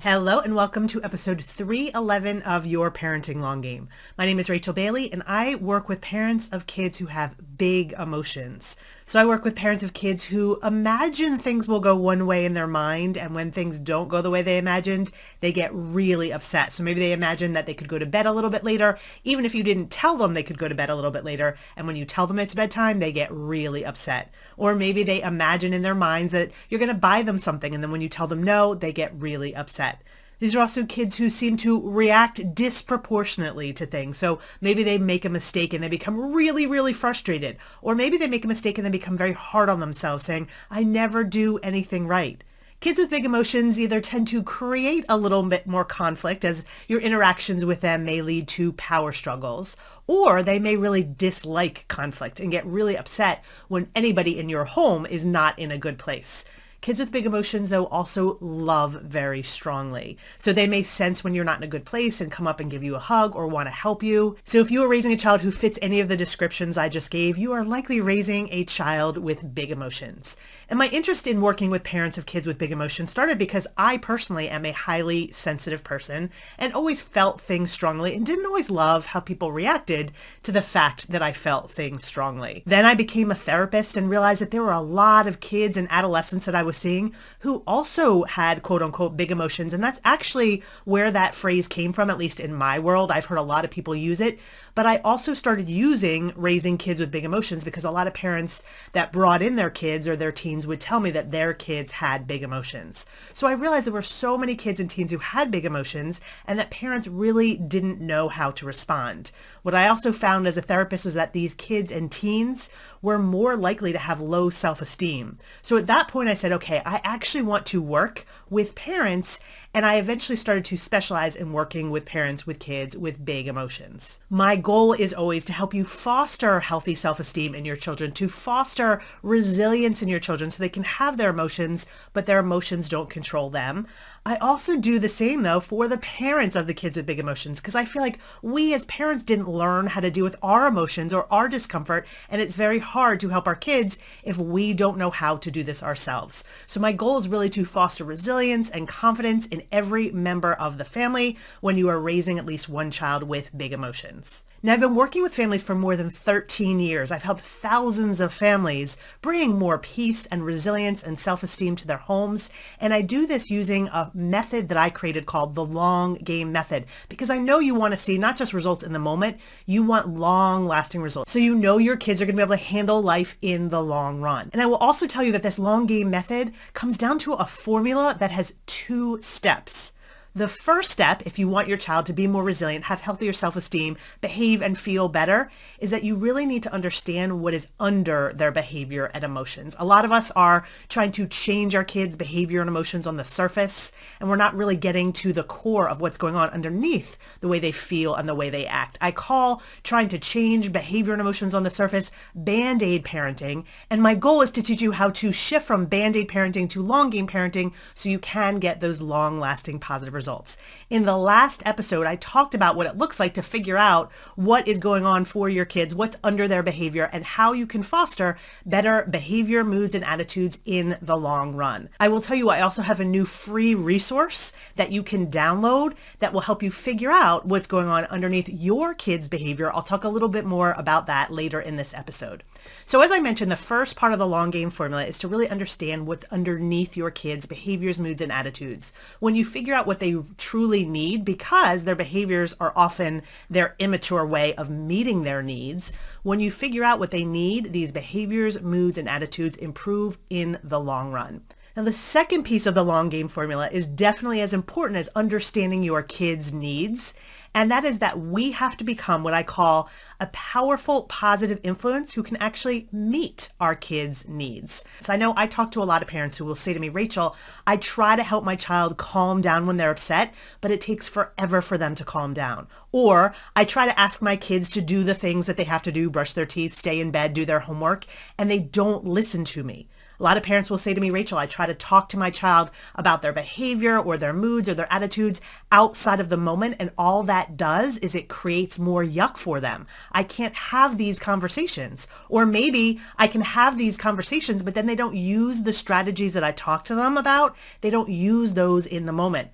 Hello and welcome to episode 311 of Your Parenting Long Game. My name is Rachel Bailey and I work with parents of kids who have big emotions. So I work with parents of kids who imagine things will go one way in their mind, and when things don't go the way they imagined, they get really upset. So maybe they imagine that they could go to bed a little bit later, even if you didn't tell them they could go to bed a little bit later, and when you tell them it's bedtime, they get really upset. Or maybe they imagine in their minds that you're going to buy them something, and then when you tell them no, they get really upset. These are also kids who seem to react disproportionately to things. So maybe they make a mistake and they become really, really frustrated. Or maybe they make a mistake and they become very hard on themselves, saying, I never do anything right. Kids with big emotions either tend to create a little bit more conflict, as your interactions with them may lead to power struggles, or they may really dislike conflict and get really upset when anybody in your home is not in a good place. Kids with big emotions, though, also love very strongly. So they may sense when you're not in a good place and come up and give you a hug or want to help you. So if you are raising a child who fits any of the descriptions I just gave, you are likely raising a child with big emotions. And my interest in working with parents of kids with big emotions started because I personally am a highly sensitive person and always felt things strongly and didn't always love how people reacted to the fact that I felt things strongly. Then I became a therapist and realized that there were a lot of kids and adolescents that I was seeing who also had quote unquote big emotions. And that's actually where that phrase came from, at least in my world. I've heard a lot of people use it, but I also started using raising kids with big emotions because a lot of parents that brought in their kids or their teens would tell me that their kids had big emotions. So I realized there were so many kids and teens who had big emotions and that parents really didn't know how to respond. What I also found as a therapist was that these kids and teens were more likely to have low self-esteem. So at that point I said, okay, I actually want to work with parents, and I eventually started to specialize in working with parents with kids with big emotions. My goal is always to help you foster healthy self-esteem in your children, to foster resilience in your children so they can have their emotions, but their emotions don't control them. I also do the same, though, for the parents of the kids with big emotions, because I feel like we as parents didn't learn how to deal with our emotions or our discomfort, and it's very hard to help our kids if we don't know how to do this ourselves. So my goal is really to foster resilience and confidence in every member of the family when you are raising at least one child with big emotions. Now, I've been working with families for more than 13 years. I've helped thousands of families bring more peace and resilience and self-esteem to their homes. And I do this using a method that I created called the long game method, because I know you want to see not just results in the moment, you want long lasting results. So you know your kids are going to be able to handle life in the long run. And I will also tell you that this long game method comes down to a formula that has 2 steps. The first step, if you want your child to be more resilient, have healthier self-esteem, behave and feel better, is that you really need to understand what is under their behavior and emotions. A lot of us are trying to change our kids' behavior and emotions on the surface, and we're not really getting to the core of what's going on underneath the way they feel and the way they act. I call trying to change behavior and emotions on the surface Band-Aid parenting, and my goal is to teach you how to shift from Band-Aid parenting to long game parenting so you can get those long-lasting positive results. In the last episode, I talked about what it looks like to figure out what is going on for your kids, what's under their behavior, and how you can foster better behavior, moods, and attitudes in the long run. I will tell you, I also have a new free resource that you can download that will help you figure out what's going on underneath your kids' behavior. I'll talk a little bit more about that later in this episode. So as I mentioned, the first part of the long game formula is to really understand what's underneath your kids' behaviors, moods, and attitudes. When you figure out what they truly need, because their behaviors are often their immature way of meeting their needs, when you figure out what they need, these behaviors, moods, and attitudes improve in the long run. Now, the second piece of the long game formula is definitely as important as understanding your kids' needs. And that is that we have to become what I call a powerful, positive influence who can actually meet our kids' needs. So I know I talk to a lot of parents who will say to me, Rachel, I try to help my child calm down when they're upset, but it takes forever for them to calm down. Or I try to ask my kids to do the things that they have to do, brush their teeth, stay in bed, do their homework, and they don't listen to me. A lot of parents will say to me, Rachel, I try to talk to my child about their behavior or their moods or their attitudes outside of the moment, and all that does is it creates more yuck for them. I can't have these conversations. Or maybe I can have these conversations, but then they don't use the strategies that I talk to them about. They don't use those in the moment.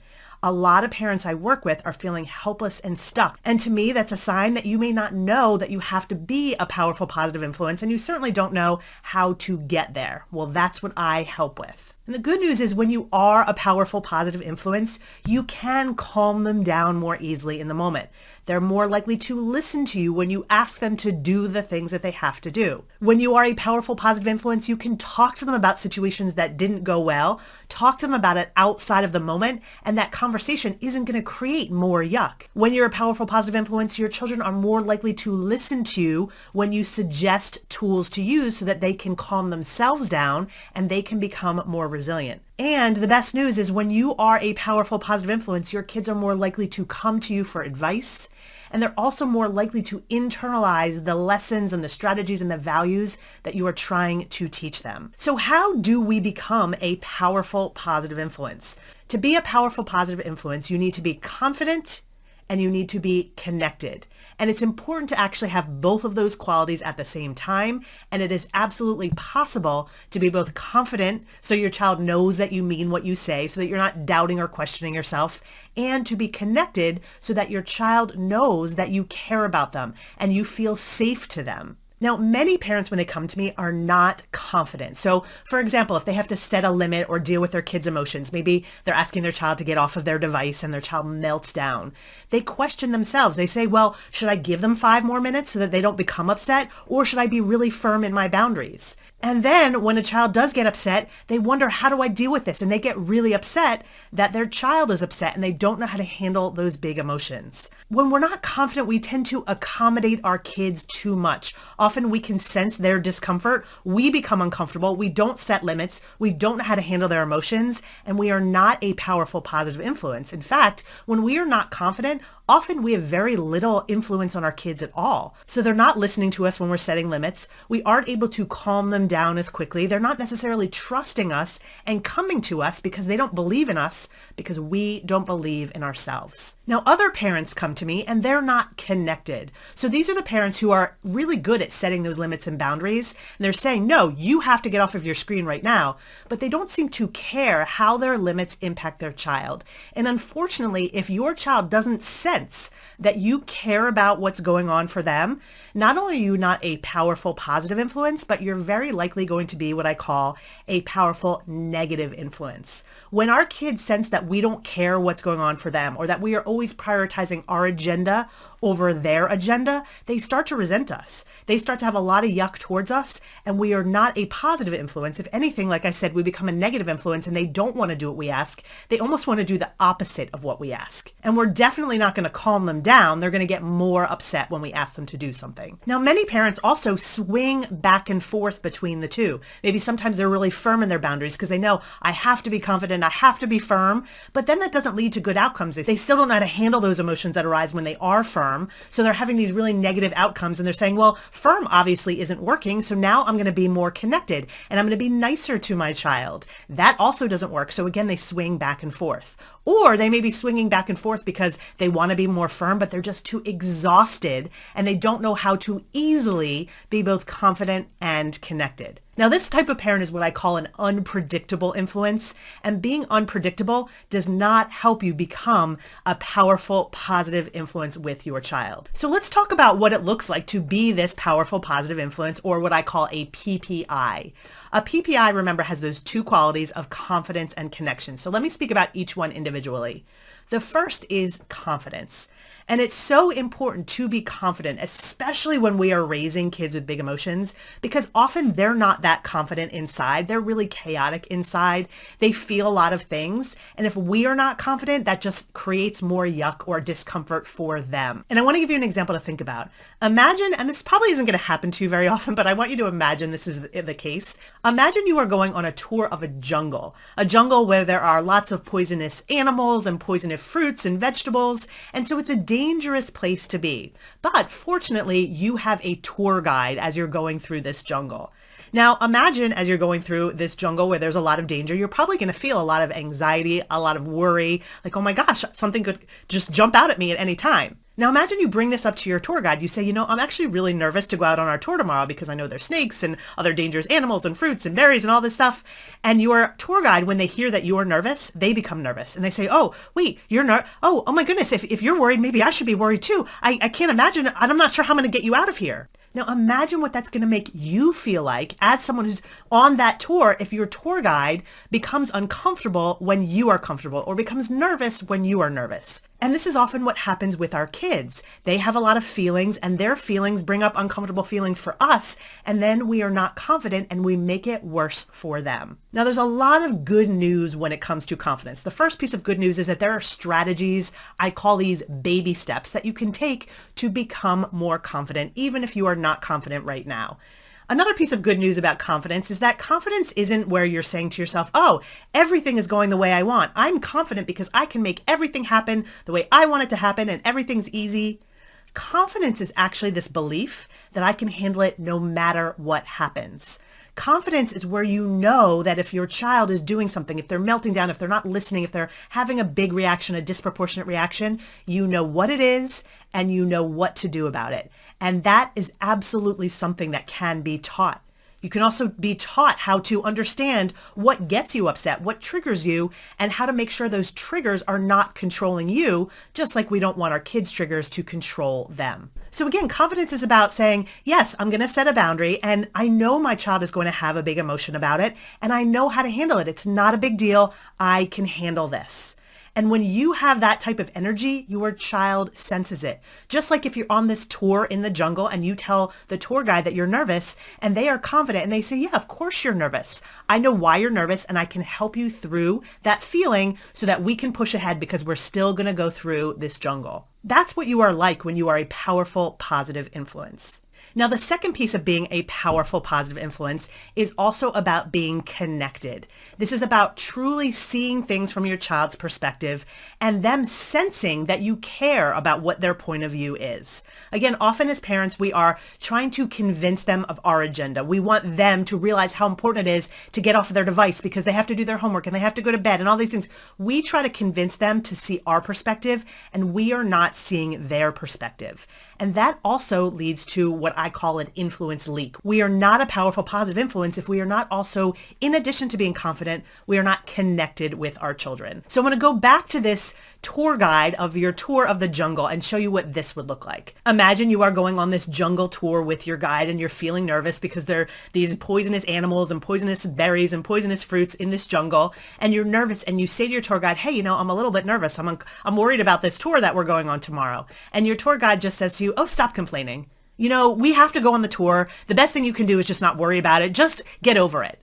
A lot of parents I work with are feeling helpless and stuck. And to me, that's a sign that you may not know that you have to be a powerful positive influence, and you certainly don't know how to get there. Well, that's what I help with. And the good news is when you are a powerful positive influence, you can calm them down more easily in the moment. They're more likely to listen to you when you ask them to do the things that they have to do. When you are a powerful positive influence, you can talk to them about situations that didn't go well, talk to them about it outside of the moment, and that conversation isn't going to create more yuck. When you're a powerful positive influence, your children are more likely to listen to you when you suggest tools to use so that they can calm themselves down and they can become more resilient. And the best news is when you are a powerful positive influence, your kids are more likely to come to you for advice. And they're also more likely to internalize the lessons and the strategies and the values that you are trying to teach them. So how do we become a powerful positive influence? To be a powerful positive influence, you need to be confident and you need to be connected. And it's important to actually have both of those qualities at the same time. And it is absolutely possible to be both confident, so your child knows that you mean what you say, so that you're not doubting or questioning yourself, and to be connected so that your child knows that you care about them and you feel safe to them. Now, many parents, when they come to me, are not confident. So, for example, if they have to set a limit or deal with their kids' emotions, maybe they're asking their child to get off of their device and their child melts down. They question themselves. They say, well, should I give them 5 more minutes so that they don't become upset? Or should I be really firm in my boundaries? And then when a child does get upset, they wonder, how do I deal with this? And they get really upset that their child is upset and they don't know how to handle those big emotions. When we're not confident, we tend to accommodate our kids too much. Often we can sense their discomfort. We become uncomfortable. We don't set limits. We don't know how to handle their emotions. And we are not a powerful positive influence. In fact, when we are not confident, often we have very little influence on our kids at all. So they're not listening to us when we're setting limits. We aren't able to calm them down as quickly. They're not necessarily trusting us and coming to us because they don't believe in us, because we don't believe in ourselves. Now, other parents come to me and they're not connected. So these are the parents who are really good at setting those limits and boundaries. And they're saying, no, you have to get off of your screen right now. But they don't seem to care how their limits impact their child. And unfortunately, if your child doesn't sense that you care about what's going on for them, not only are you not a powerful positive influence, but you're very likely going to be what I call a powerful negative influence. When our kids sense that we don't care what's going on for them, or that we are always prioritizing our agenda over their agenda, they start to resent us. They start to have a lot of yuck towards us, and we are not a positive influence. If anything, like I said, we become a negative influence and they don't want to do what we ask. They almost want to do the opposite of what we ask. And we're definitely not going to calm them down. They're going to get more upset when we ask them to do something. Now, many parents also swing back and forth between the two. Maybe sometimes they're really firm in their boundaries because they know, I have to be confident, I have to be firm, but then that doesn't lead to good outcomes. They still don't know how to handle those emotions that arise when they are firm. So they're having these really negative outcomes and they're saying, well, firm obviously isn't working. So now I'm going to be more connected and I'm going to be nicer to my child. That also doesn't work. So again, they swing back and forth. Or they may be swinging back and forth because they want to be more firm, but they're just too exhausted and they don't know how to easily be both confident and connected. Now, this type of parent is what I call an unpredictable influence, and being unpredictable does not help you become a powerful, positive influence with your child. So let's talk about what it looks like to be this powerful, positive influence, or what I call a PPI. A PPI, remember, has those 2 qualities of confidence and connection. So let me speak about each one individually. The first is confidence. And it's so important to be confident, especially when we are raising kids with big emotions, because often they're not that confident inside. They're really chaotic inside. They feel a lot of things. And if we are not confident, that just creates more yuck or discomfort for them. And I want to give you an example to think about. Imagine, and this probably isn't going to happen to you very often, but I want you to imagine this is the case. Imagine you are going on a tour of a jungle where there are lots of poisonous animals and poisonous fruits and vegetables. And so it's a dangerous place to be. But fortunately, you have a tour guide as you're going through this jungle. Now, imagine as you're going through this jungle where there's a lot of danger, you're probably going to feel a lot of anxiety, a lot of worry, like, oh my gosh, something could just jump out at me at any time. Now imagine you bring this up to your tour guide. You say, I'm actually really nervous to go out on our tour tomorrow because I know there's snakes and other dangerous animals and fruits and berries and all this stuff. And your tour guide, when they hear that you're nervous, they become nervous. And they say, oh, wait, oh my goodness, if you're worried, maybe I should be worried too. I can't imagine, I'm not sure how I'm going to get you out of here. Now imagine what that's going to make you feel like as someone who's on that tour if your tour guide becomes uncomfortable when you are comfortable or becomes nervous when you are nervous. And this is often what happens with our kids. They have a lot of feelings and their feelings bring up uncomfortable feelings for us, and then we are not confident and we make it worse for them. Now there's a lot of good news when it comes to confidence. The first piece of good news is that there are strategies, I call these baby steps, that you can take to become more confident, even if you are not confident right now. Another piece of good news about confidence is that confidence isn't where you're saying to yourself, oh, everything is going the way I want. I'm confident because I can make everything happen the way I want it to happen and everything's easy. Confidence is actually this belief that I can handle it no matter what happens. Confidence is where you know that if your child is doing something, if they're melting down, if they're not listening, if they're having a big reaction, a disproportionate reaction, you know what it is and you know what to do about it. And that is absolutely something that can be taught. You can also be taught how to understand what gets you upset, what triggers you, and how to make sure those triggers are not controlling you, just like we don't want our kids' triggers to control them. So again, confidence is about saying, yes, I'm going to set a boundary and I know my child is going to have a big emotion about it and I know how to handle it. It's not a big deal. I can handle this. And when you have that type of energy, your child senses it. Just like if you're on this tour in the jungle and you tell the tour guide that you're nervous and they are confident and they say, yeah, of course you're nervous. I know why you're nervous and I can help you through that feeling so that we can push ahead because we're still going to go through this jungle. That's what you are like when you are a powerful, positive influence. Now, the second piece of being a powerful positive influence is also about being connected. This is about truly seeing things from your child's perspective and them sensing that you care about what their point of view is. Again, often as parents, we are trying to convince them of our agenda. We want them to realize how important it is to get off of their device because they have to do their homework and they have to go to bed and all these things. We try to convince them to see our perspective and we are not seeing their perspective. And that also leads to what I call an influence leak. We are not a powerful positive influence if we are not also, in addition to being confident, we are not connected with our children. So I'm going to go back to this tour guide of your tour of the jungle and show you what this would look like. Imagine you are going on this jungle tour with your guide and you're feeling nervous because there are these poisonous animals and poisonous berries and poisonous fruits in this jungle and you're nervous and you say to your tour guide, hey, I'm a little bit nervous. I'm worried about this tour that we're going on tomorrow. And your tour guide just says to you, oh, stop complaining. We have to go on the tour. The best thing you can do is just not worry about it. Just get over it.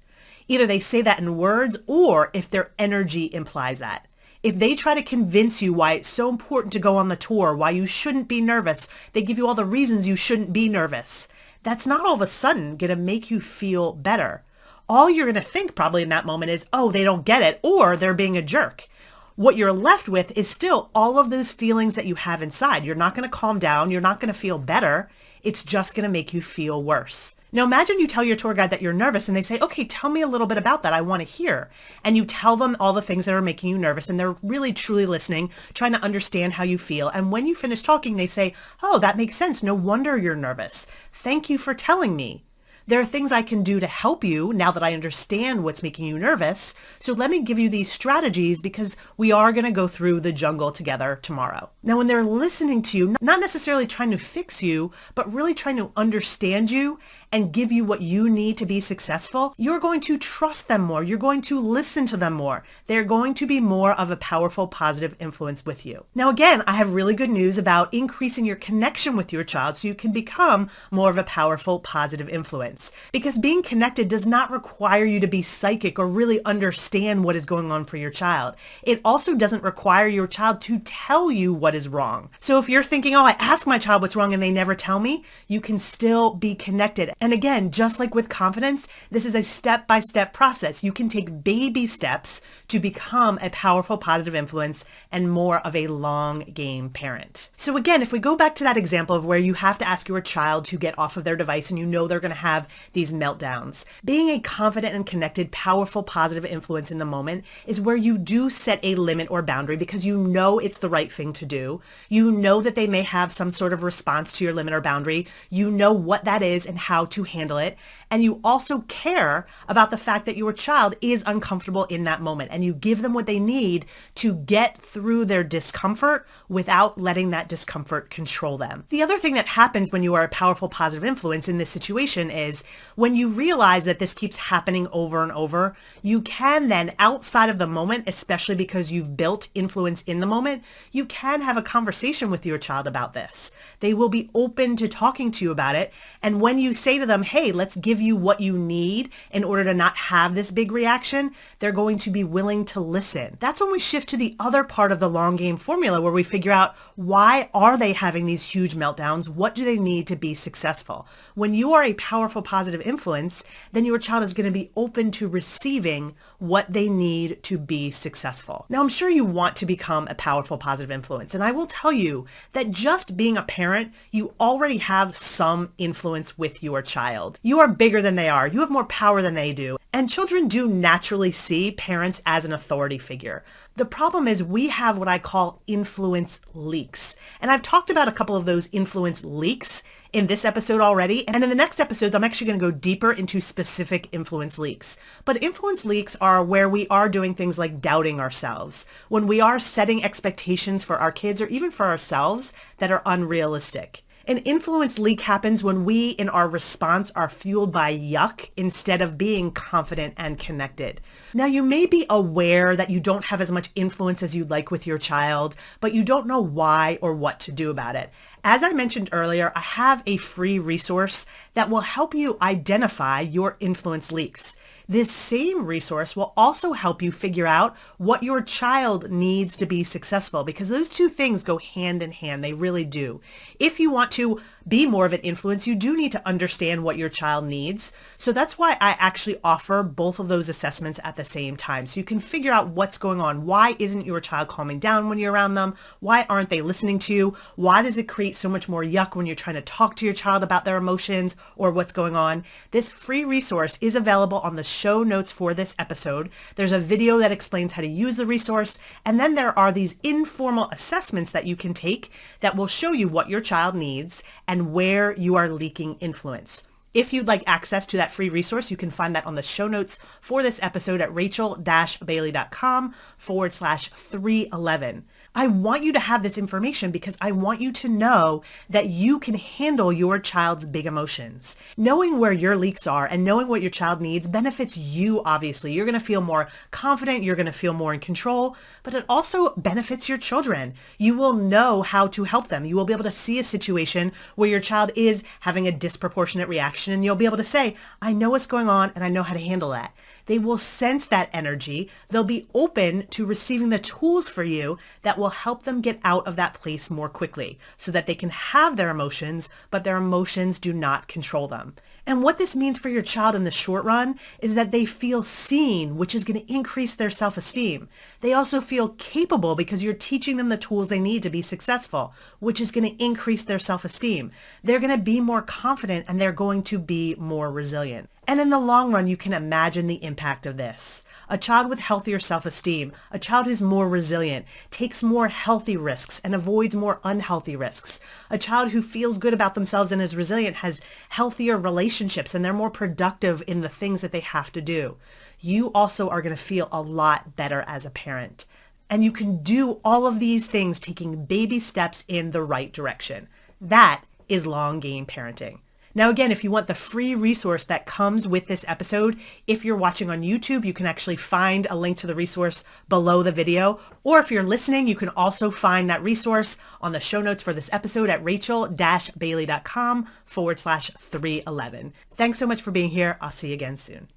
Either they say that in words or if their energy implies that. If they try to convince you why it's so important to go on the tour, why you shouldn't be nervous, they give you all the reasons you shouldn't be nervous. That's not all of a sudden going to make you feel better. All you're going to think probably in that moment is, oh, they don't get it, or they're being a jerk. What you're left with is still all of those feelings that you have inside. You're not going to calm down. You're not going to feel better. It's just going to make you feel worse. Now imagine you tell your tour guide that you're nervous and they say, okay, tell me a little bit about that. I want to hear. And you tell them all the things that are making you nervous and they're really truly listening, trying to understand how you feel. And when you finish talking, they say, oh, that makes sense. No wonder you're nervous. Thank you for telling me. There are things I can do to help you now that I understand what's making you nervous. So let me give you these strategies because we are going to go through the jungle together tomorrow. Now, when they're listening to you, not necessarily trying to fix you, but really trying to understand you and give you what you need to be successful, you're going to trust them more. You're going to listen to them more. They're going to be more of a powerful, positive influence with you. Now, again, I have really good news about increasing your connection with your child so you can become more of a powerful, positive influence. Because being connected does not require you to be psychic or really understand what is going on for your child. It also doesn't require your child to tell you what is wrong. So if you're thinking, oh, I ask my child what's wrong and they never tell me, you can still be connected. And again, just like with confidence, this is a step-by-step process. You can take baby steps to become a powerful positive influence and more of a long game parent. So again, if we go back to that example of where you have to ask your child to get off of their device and you know they're going to have these meltdowns, being a confident and connected, powerful positive influence in the moment is where you do set a limit or boundary because you know it's the right thing to do. You know that they may have some sort of response to your limit or boundary. You know what that is and how to handle it. And you also care about the fact that your child is uncomfortable in that moment and you give them what they need to get through their discomfort without letting that discomfort control them. The other thing that happens when you are a powerful positive influence in this situation is when you realize that this keeps happening over and over, you can then outside of the moment, especially because you've built influence in the moment, you can have a conversation with your child about this. They will be open to talking to you about it. And when you say to them, hey, let's give you what you need in order to not have this big reaction, they're going to be willing to listen. That's when we shift to the other part of the long game formula where we figure out why are they having these huge meltdowns? What do they need to be successful? When you are a powerful positive influence, then your child is going to be open to receiving what they need to be successful. Now, I'm sure you want to become a powerful positive influence, and I will tell you that just being a parent, you already have some influence with your child. You are bigger than they are. You have more power than they do. And children do naturally see parents as an authority figure. The problem is we have what I call influence leaks. And I've talked about a couple of those influence leaks in this episode already. And in the next episodes, I'm actually going to go deeper into specific influence leaks. But influence leaks are where we are doing things like doubting ourselves, when we are setting expectations for our kids or even for ourselves that are unrealistic. An influence leak happens when we, in our response, are fueled by yuck instead of being confident and connected. Now, you may be aware that you don't have as much influence as you'd like with your child, but you don't know why or what to do about it. As I mentioned earlier, I have a free resource that will help you identify your influence leaks. This same resource will also help you figure out what your child needs to be successful, because those two things go hand in hand. They really do. If you want to be more of an influence, you do need to understand what your child needs. So that's why I actually offer both of those assessments at the same time. So you can figure out what's going on. Why isn't your child calming down when you're around them? Why aren't they listening to you? Why does it create so much more yuck when you're trying to talk to your child about their emotions or what's going on? This free resource is available on the show notes for this episode. There's a video that explains how to use the resource. And then there are these informal assessments that you can take that will show you what your child needs and where you are leaking influence. If you'd like access to that free resource, you can find that on the show notes for this episode at rachel-bailey.com/311. I want you to have this information because I want you to know that you can handle your child's big emotions. Knowing where your leaks are and knowing what your child needs benefits you, obviously. You're going to feel more confident. You're going to feel more in control, but it also benefits your children. You will know how to help them. You will be able to see a situation where your child is having a disproportionate reaction and you'll be able to say, I know what's going on and I know how to handle that. They will sense that energy. They'll be open to receiving the tools for you that will help them get out of that place more quickly so that they can have their emotions, but their emotions do not control them. And what this means for your child in the short run is that they feel seen, which is going to increase their self-esteem. They also feel capable because you're teaching them the tools they need to be successful, which is going to increase their self-esteem. They're going to be more confident and they're going to be more resilient. And in the long run, you can imagine the impact of this. A child with healthier self-esteem, a child who's more resilient, takes more healthy risks and avoids more unhealthy risks. A child who feels good about themselves and is resilient has healthier relationships and they're more productive in the things that they have to do. You also are going to feel a lot better as a parent. And you can do all of these things taking baby steps in the right direction. That is long game parenting. Now, again, if you want the free resource that comes with this episode, if you're watching on YouTube, you can actually find a link to the resource below the video. Or if you're listening, you can also find that resource on the show notes for this episode at rachel-bailey.com/311. Thanks so much for being here. I'll see you again soon.